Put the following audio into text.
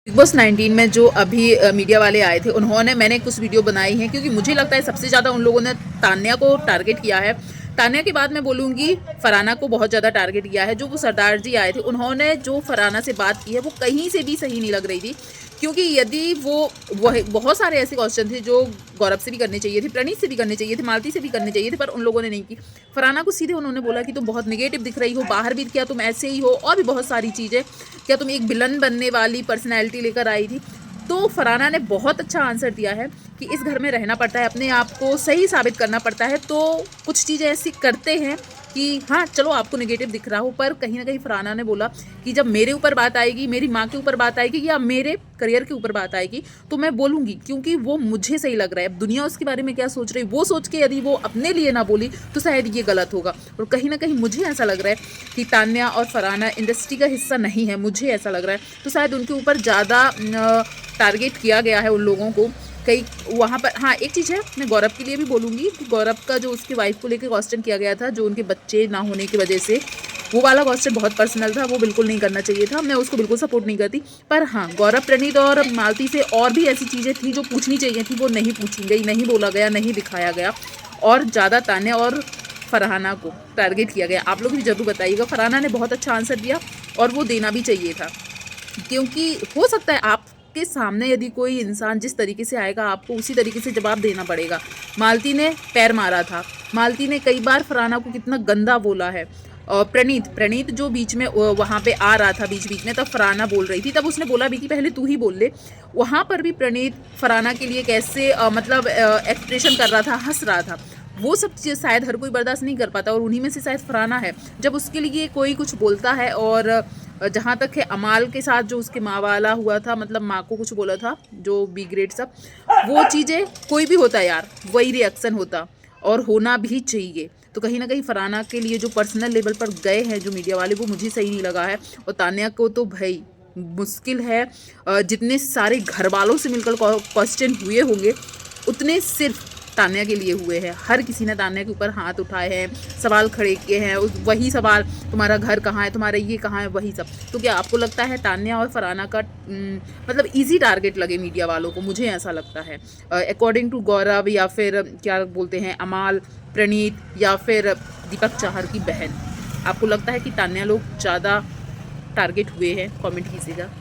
Big boss 19 में जो अभी मीडिया वाले आए थे, उन्होंने मैंने कुछ वीडियो बनाई हैं क्योंकि मुझे लगता है सबसे ज़्यादा उन लोगों ने तान्या को टारगेट किया है। तान्या के बाद मैं बोलूँगी फरहाना को बहुत ज़्यादा टारगेट किया है। जो वो सरदार जी आए थे, उन्होंने जो फरहाना से बात की है वो कहीं से भी सही नहीं लग रही थी। क्योंकि यदि वो वह बहुत सारे ऐसे क्वेश्चन थे जो गौरव से भी करने चाहिए थे, प्रणीत से भी करने चाहिए थे, मालती से भी करने चाहिए थे, पर उन लोगों ने नहीं की। फरहाना को सीधे उन्होंने बोला कि तुम बहुत नेगेटिव दिख रही हो, बाहर भी क्या तुम ऐसे ही हो, और भी बहुत सारी चीज़ें, क्या तुम एक विलन बनने वाली पर्सनैलिटी लेकर आई थी। तो फरहाना ने बहुत अच्छा आंसर दिया है कि इस घर में रहना पड़ता है, अपने आप को सही साबित करना पड़ता है। तो कुछ चीज़ें ऐसी करते हैं कि हाँ चलो आपको नेगेटिव दिख रहा हो, पर कहीं ना कहीं फरहाना ने बोला कि जब मेरे ऊपर बात आएगी, मेरी माँ के ऊपर बात आएगी या मेरे करियर के ऊपर बात आएगी तो मैं बोलूँगी, क्योंकि वो मुझे सही लग रहा है। अब दुनिया उसके बारे में क्या सोच रही है वो सोच के यदि वो अपने लिए ना बोली तो शायद ये गलत होगा। और कहीं ना कहीं मुझे ऐसा लग रहा है कि तान्या और फरहाना इंडस्ट्री का हिस्सा नहीं है, मुझे ऐसा लग रहा है। तो शायद उनके ऊपर ज़्यादा टारगेट किया गया है उन लोगों को कई वहाँ पर। हाँ, एक चीज़ है, मैं गौरव के लिए भी बोलूँगी कि गौरव का जो उसकी वाइफ को लेकर क्वेश्चन किया गया था, जो उनके बच्चे ना होने की वजह से, वो वाला क्वेश्चन बहुत पर्सनल था, वो बिल्कुल नहीं करना चाहिए था। मैं उसको बिल्कुल सपोर्ट नहीं करती। पर हाँ, गौरव, प्रणीत और मालती से और भी ऐसी चीज़ें थी जो पूछनी चाहिए थी, वो नहीं पूछी गई, नहीं बोला गया, नहीं दिखाया गया, और ज़्यादा तान्या और फरहाना को टारगेट किया गया। आप लोग भी ज़रूर बताइएगा। फरहाना ने बहुत अच्छा आंसर दिया और वो देना भी चाहिए था, क्योंकि हो सकता है आपके सामने यदि कोई इंसान जिस तरीके से आएगा आपको उसी तरीके से जवाब देना पड़ेगा। मालती ने पैर मारा था, मालती ने कई बार फरहाना को कितना गंदा बोला है। और प्रणीत जो बीच में वहाँ पे आ रहा था बीच बीच में, तब फरहाना बोल रही थी, तब उसने बोला भी कि पहले तू ही बोल ले। वहाँ पर भी प्रणीत फरहाना के लिए कैसे मतलब एक्सप्रेशन कर रहा था, हंस रहा था। वो सब चीज़ शायद हर कोई बर्दाश्त नहीं कर पाता, और उन्हीं में से शायद फरहाना है। जब उसके लिए कोई कुछ बोलता है, और जहाँ तक है अमाल के साथ जो उसके माँ वाला हुआ था, मतलब माँ को कुछ बोला था जो बी ग्रेड सब, वो चीज़ें कोई भी होता यार वही रिएक्शन होता, और होना भी चाहिए। तो कहीं ना कहीं फरहाना के लिए जो पर्सनल लेवल पर गए हैं जो मीडिया वाले, वो मुझे सही नहीं लगा है। और तान्या को तो भाई मुश्किल है, जितने सारे घर वालों से मिलकर क्वेश्चन हुए होंगे उतने सिर्फ तान्या के लिए हुए हैं। हर किसी ने तान्या के ऊपर हाथ उठाए हैं, सवाल खड़े किए हैं, वही सवाल, तुम्हारा घर कहाँ है, तुम्हारा ये कहाँ है, वही सब। तो क्या आपको लगता है तान्या और फरहाना का मतलब इजी टारगेट लगे मीडिया वालों को? मुझे ऐसा लगता है। अकॉर्डिंग टू गौरव, या फिर क्या बोलते हैं अमाल, प्रणीत, या फिर दीपक चाहर की बहन, आपको लगता है कि तान्या लोग ज़्यादा टारगेट हुए हैं? कॉमेंट कीजिएगा।